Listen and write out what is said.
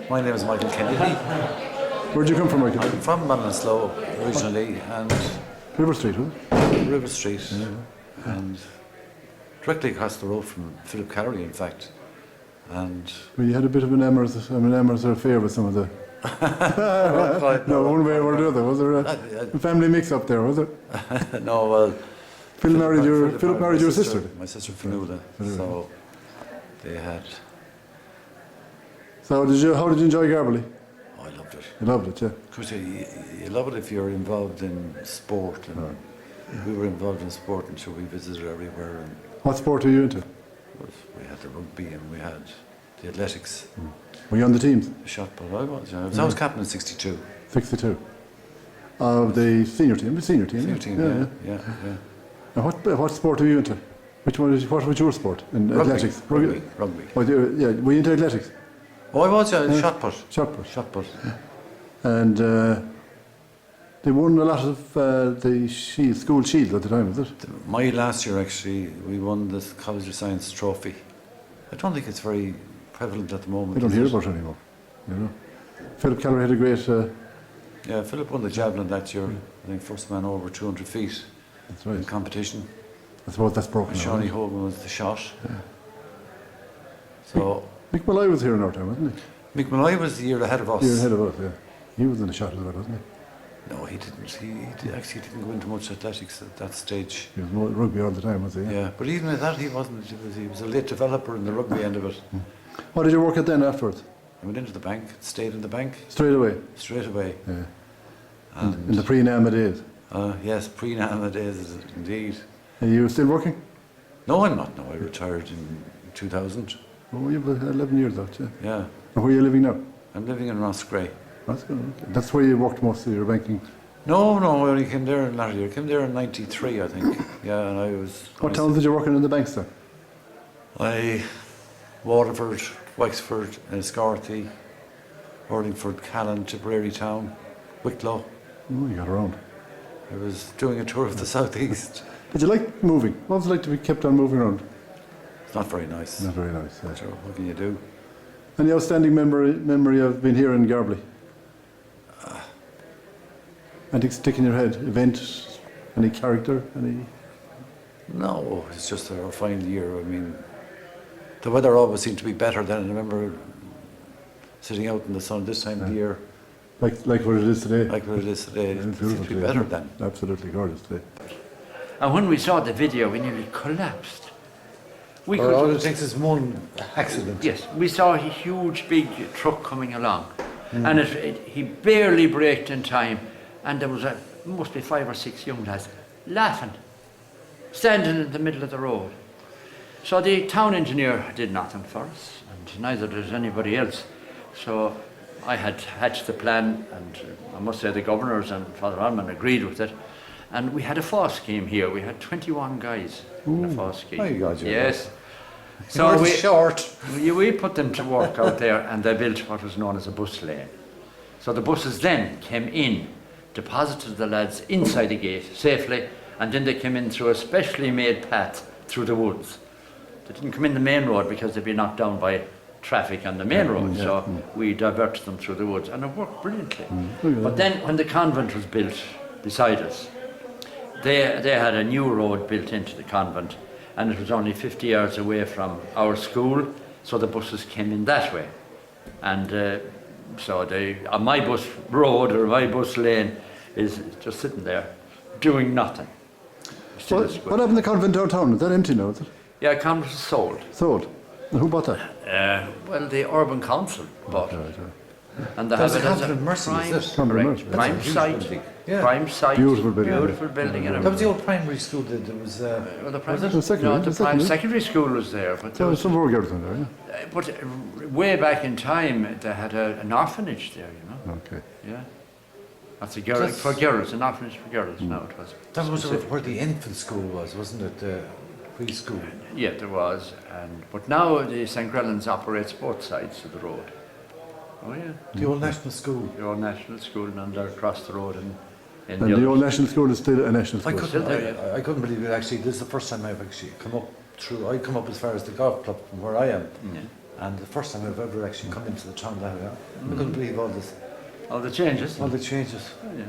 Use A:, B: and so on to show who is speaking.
A: My name is Michael Kennedy.
B: Where'd you come from, Michael?
A: I'm from Ballinasloe originally, and
B: River Street, was it?
A: River Street, and directly across the road from Philip Carey, in fact. And
B: Well, you had a bit of an Emirates affair with some of the... No, one way or the other. Was there a family mix-up there, was there?
A: no, well,
B: Philip married your sister?
A: My sister Fionnuala. So they had.
B: So how did you enjoy Garbley?
A: Oh, I loved it.
B: You loved it, yeah.
A: Because you love it if you're involved in sport, and we were involved in sport, and so we visited everywhere. And
B: What sport are you into?
A: we had the rugby and we had the athletics.
B: Were you on the teams?
A: The shot put. I was captain in '62.
B: 62. Of the senior team? The senior team,
A: Senior team, yeah.
B: And what sport are you into? What was your sport? In
A: Rugby.
B: athletics?
A: Rugby.
B: Oh, were you into athletics?
A: Oh, I was, shot put.
B: Shot put.
A: Shot put.
B: And they won a lot of the school shield at the time, was it?
A: My last year, actually, we won the College of Science trophy. I don't think it's very prevalent at the moment.
B: We don't hear about it anymore. You know, Philip Keller had a great.
A: Yeah, Philip won the javelin that year. I think first man over 200 feet.
B: That's right.
A: In competition.
B: I suppose that's broken.
A: Shawnee Hogan was the shot. Yeah. So
B: Mick Malloy was here in our time, wasn't
A: he? Mick Malloy was the year ahead of us.
B: Year ahead of us, yeah. He was in the shot as well, wasn't he?
A: No, he didn't. He actually didn't go into much athletics at that stage.
B: He was rugby all the time, was he?
A: Yeah, but even at that, he wasn't. He was a late developer in the rugby end of it.
B: What did you work at then afterwards?
A: I went into the bank, stayed in the bank.
B: Straight away?
A: Straight away.
B: Yeah. In the pre-NAMA days?
A: Yes, pre-NAMA days, indeed.
B: Are you still working?
A: No, I'm not. No, I retired in 2000.
B: Oh, you've 11 years out, yeah.
A: Yeah.
B: And where are you living now?
A: I'm living in Rossgray.
B: That's good. Okay. That's where you worked most of your banking?
A: No, I only came there in latter year. I came there in '93, I think. Yeah, and I was...
B: What towns did you work in the banks then?
A: Waterford, Wexford, Enniscorthy, Hurlingford, Callan, Tipperary Town, Wicklow.
B: Oh, you got around.
A: I was doing a tour of the southeast.
B: Did you like moving? What was it like to be kept on moving around?
A: It's not very nice.
B: Not very nice, yeah.
A: Sure, what can you do?
B: Any outstanding memory of being here in Garbley? Anything stick in your head? Event? Any character? Any?
A: No, it's just a final year. I mean, the weather always seemed to be better then. I remember sitting out in the sun this time of the year.
B: Like what it is today?
A: Like what it is today.
B: It's
A: It
B: beautiful
A: seemed to be
B: today,
A: better
B: isn't it?
A: then.
B: Absolutely gorgeous today.
C: And when we saw the video, we nearly collapsed.
A: All it takes is one accident.
C: Yes, we saw a huge, big truck coming along, and he barely braked in time, and there was must be 5 or 6 young lads laughing, standing in the middle of the road. So the town engineer did nothing for us, and neither did anybody else. So I had hatched the plan, and I must say the governors and Father Allman agreed with it. And we had a FOSS scheme here. We had 21 guys in the FOSS scheme.
A: My God,
C: yes.
A: So
C: we put them to work out there, and they built what was known as a bus lane. So the buses then came in, deposited the lads inside the gate safely, and then they came in through a specially made path through the woods. They didn't come in the main road because they'd be knocked down by traffic on the main road, so we diverted them through the woods, and it worked brilliantly. But then when the convent was built beside us, they had a new road built into the convent, and it was only 50 yards away from our school, so the buses came in that way. And so on my bus road or my bus lane is just sitting there doing nothing.
B: What happened to the convent downtown? Is that empty now, is it?
C: Yeah, convent was sold.
B: Sold? And who bought that?
C: Well, the urban council bought it. And they
A: There's
C: have
A: a
C: it as
A: Convent of Mercy,
C: prime,
A: is it?
B: Convent of
C: correct,
B: Mercy.
C: prime
A: That's a huge
C: site,
A: building. Yeah.
C: prime site,
B: Beautiful building.
C: beautiful building, and
A: That was the
C: everything.
A: old primary school that was...
C: Well, the
A: was it?
B: The secondary,
C: no, the
B: the
C: prime
B: secondary.
C: secondary school was there, but there
B: There was
C: was,
B: some more girls in there, yeah?
C: but way back in time, they had an orphanage there, you know.
B: Okay.
C: Yeah, that's a girl for girls, an orphanage for girls. Now it was.
A: That was
C: specific.
A: where the infant school was, wasn't it? The preschool.
C: Yeah, there was, but now the St. Grellan's operates both sides of the road. Oh yeah,
A: The old national school.
C: the old national school, and they're across the road in
B: And the old national school is still a national
A: I
B: school.
A: I couldn't believe it actually. This is the first time I've actually come up through. I come up as far as the golf club from where I am.
C: Yeah.
A: And the first time I've ever actually come into the town that I couldn't believe all
C: All the changes.
A: all the changes.
C: Oh, yeah.